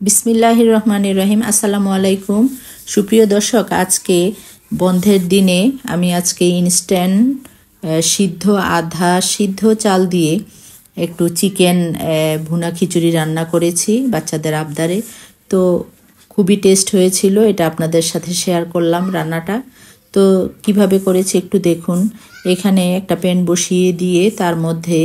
বিসমিল্লাহির রহমানির রহিম। আসসালামু আলাইকুম সুপ্রিয় দর্শক, আজকে বন্ধের দিনে আমি আজকে ইনস্ট্যান্ট সিদ্ধ আধা সিদ্ধ চাল দিয়ে একটু চিকেন ভুনা খিচুড়ি রান্না করেছি বাচ্চাদের আবদারে। তো খুবই টেস্ট হয়েছিল, এটা আপনাদের সাথে শেয়ার করলাম রান্নাটা। তো কিভাবে করেছি একটু দেখুন। এখানে একটা প্যান বসিয়ে দিয়ে তার মধ্যে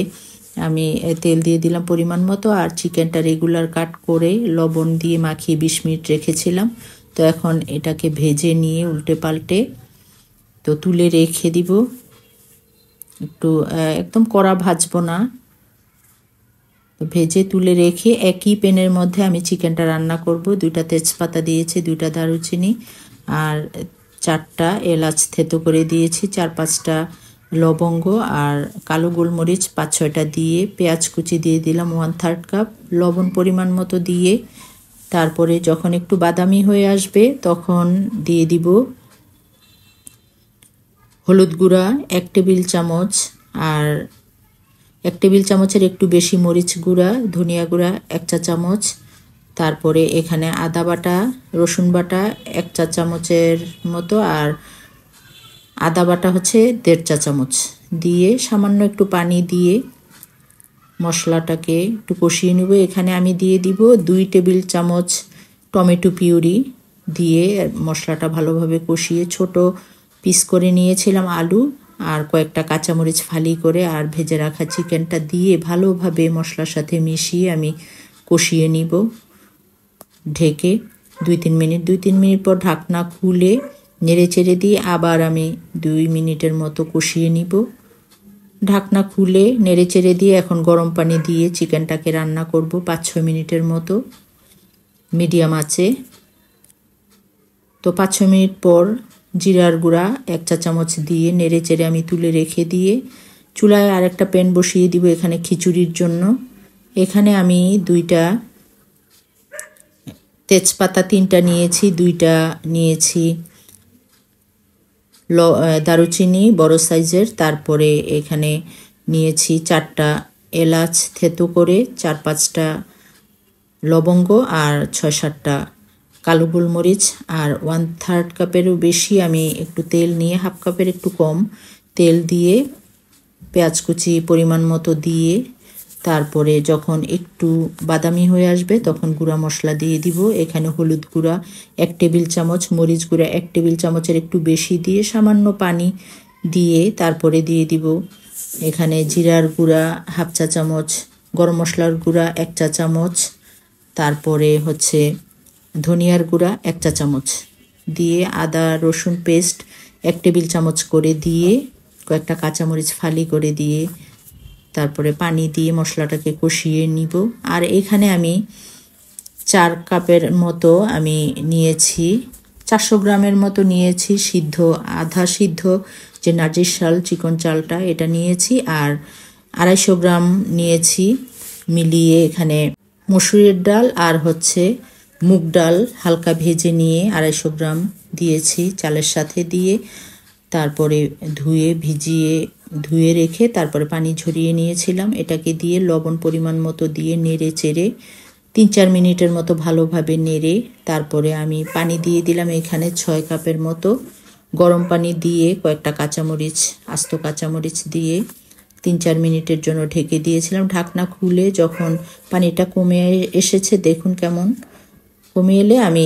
আমি তেল দিয়ে দিলাম পরিমাণ মতো, আর চিকেনটা রেগুলার কাট করে লবণ দিয়ে মাখিয়ে 20 মিনিট রেখেছিলাম। তো এখন এটাকে ভেজে নিয়ে উল্টে পাল্টে তো তুলে রেখে দিব। একটু একদম কড়া ভাজবো না, ভেজে তুলে রেখে একই প্যানের মধ্যে আমি চিকেনটা রান্না করব। 2টা তেজপাতা দিয়েছি, 2টা দারুচিনি আর 4টা এলাচ থেতো করে দিয়েছি, 4-5টা লবঙ্গ আর কালো গোলমরিচ 5-6টা দিয়ে পেঁয়াজ কুচি দিয়ে দিলাম 1/3 কাপ, লবণ পরিমাণ মতো দিয়ে তারপরে যখন একটু বাদামি হয়ে আসবে তখন দিয়ে দিব হলুদ গুঁড়া 1 টেবিল চামচ, আর 1 টেবিল চামচের একটু বেশি মরিচ গুঁড়া, ধনিয়া গুঁড়া 1 চা চামচ, তারপরে এখানে আদা বাটা, রসুন বাটা 1 চা চামচের মতো, আর আদা বাটা হচ্ছে 1.5 চা চামচ দিয়ে সামান্য একটু পানি দিয়ে মশলাটাকে একটু কষিয়ে নেব। এখানে আমি দিয়ে দিব 2 টেবিল চামচ টমেটো পিউরি দিয়ে মশলাটা ভালোভাবে কষিয়ে ছোট পিস করে নিয়েছিলাম আলু আর কয়েকটা কাঁচামরিচ ফালি করে আর ভেজে রাখা চিকেনটা দিয়ে ভালোভাবে মশলার সাথে মিশিয়ে আমি কষিয়ে নিব ঢেকে 2-3 মিনিট। 2-3 মিনিট পর ঢাকনা খুলে নেড়ে চেড়ে দিয়ে আবার আমি 2 মিনিটের মতো কষিয়ে নিব। ঢাকনা খুলে নেড়ে চেড়ে দিয়ে এখন গরম পানি দিয়ে চিকেনটাকে রান্না করব 5-6 মিনিটের মতো মিডিয়াম আঁচে। তো 5-6 মিনিট পর জিরার গুঁড়া 1 চা চামচ দিয়ে নেড়ে চেড়ে আমি তুলে রেখে দিয়ে চুলায় আরেকটা প্যান বসিয়ে দিব এখানে খিচুড়ির জন্য। এখানে আমি 2টা তেজপাতা 3টা নিয়েছি, 2টা নিয়েছি দারুচিনি বড় সাইজের, তারপরে এখানে নিয়েছি 4টা এলাচ থেতো করে, 4-5টা লবঙ্গ আর 6-7টা কালো গোলমরিচ, আর 1/3 কাপেরও বেশি আমি একটু তেল নিয়ে 1/2 কাপের একটু কম তেল দিয়ে পেঁয়াজ কুচি পরিমাণ মতো দিয়ে তারপরে যখন একটু বাদামি হয়ে আসবে তখন গুঁড়া মশলা দিয়ে দিব। এখানে হলুদ গুঁড়া 1 টেবিল চামচ, মরিচ গুঁড়া 1 টেবিল চামচের একটু বেশি দিয়ে সামান্য পানি দিয়ে তারপরে দিয়ে দিব এখানে জিরার গুঁড়া 1/2 চা চামচ, গরম মশলার গুঁড়া 1 চা চামচ, তারপরে হচ্ছে ধনিয়ার গুঁড়া 1 চা চামচ দিয়ে আদা রসুন পেস্ট 1 টেবিল চামচ করে দিয়ে কয়েকটা কাঁচামরিচ ফালি করে দিয়ে তারপরে পানি দিয়ে মশলাটাকে কষিয়ে নিব। আর এখানে আমি 4 কাপের মতো আমি নিয়েছি, 400 গ্রামের মতো নিয়েছি সিদ্ধ আধা সিদ্ধ যে নাজির শাল চিকন চালটা এটা নিয়েছি, আর 250 গ্রাম নিয়েছি মিলিয়ে এখানে মসুরের ডাল আর হচ্ছে মুগ ডাল হালকা ভেজে নিয়ে 250 গ্রাম দিয়েছি চালের সাথে দিয়ে তারপরে ধুয়ে রেখে তারপরে পানি ঝরিয়ে নিয়েছিলাম। এটাকে দিয়ে লবণ পরিমাণ মতো দিয়ে নেড়ে চেড়ে 3-4 মিনিটের মতো ভালোভাবে নেড়ে তারপরে আমি পানি দিয়ে দিলাম এখানে 6 কাপের মতো গরম পানি দিয়ে কয়েকটা কাঁচামরিচ আস্ত কাঁচামরিচ দিয়ে 3-4 মিনিটের জন্য ঢেকে দিয়েছিলাম। ঢাকনা খুলে যখন পানিটা কমে এসেছে দেখুন কেমন কমে এলে আমি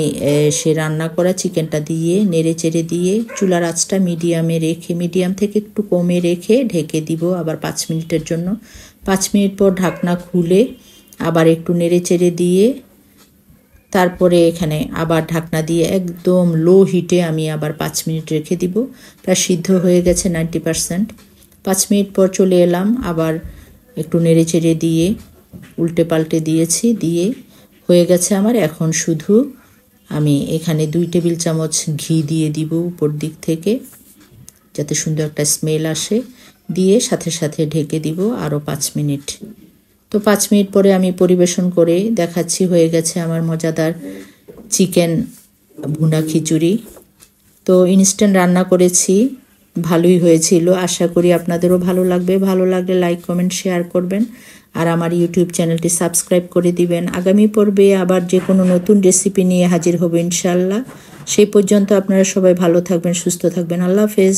সে রান্না করা চিকেনটা দিয়ে নেড়ে চেড়ে দিয়ে চুলার আঁচটা মিডিয়ামে রেখে মিডিয়াম থেকে একটু কমে রেখে ঢেকে দিব আবার 5 মিনিটের জন্য। 5 মিনিট পর ঢাকনা খুলে আবার একটু নেড়ে চেড়ে দিয়ে তারপরে এখানে আবার ঢাকনা দিয়ে একদম লো হিটে আমি আবার 5 মিনিট রেখে দিব। প্রায় সিদ্ধ হয়ে গেছে 90%। 5 মিনিট পর চলে এলাম, আবার একটু নেড়ে চেড়ে দিয়ে উল্টে পাল্টে দিয়েছি, দিয়ে হয়ে গেছে আমার। এখন শুধু আমি এখানে 2 টেবিল চামচ ঘি দিয়ে দিব উপর দিক থেকে যাতে সুন্দর একটা স্মেল আসে, দিয়ে সাথে সাথে ঢেকে দিব আরও 5 মিনিট। তো 5 মিনিট পরে আমি পরিবেশন করে দেখাচ্ছি, হয়ে গেছে আমার মজাদার চিকেন ভুনা খিচুড়ি। তো ইনস্ট্যান্ট রান্না করেছি, ভালোই হয়েছিল, আশা করি আপনাদেরও ভালো লাগবে। ভালো লাগলে লাইক কমেন্ট শেয়ার করবেন। আর আমার ইউটিউব চ্যানেলটি সাবস্ক্রাইব করে দিবেন। আগামী পর্বে আবার যে কোনো নতুন রেসিপি নিয়ে হাজির হব ইনশাআল্লাহ। সেই পর্যন্ত আপনারা সবাই ভালো থাকবেন, সুস্থ থাকবেন। আল্লাহ হাফেজ।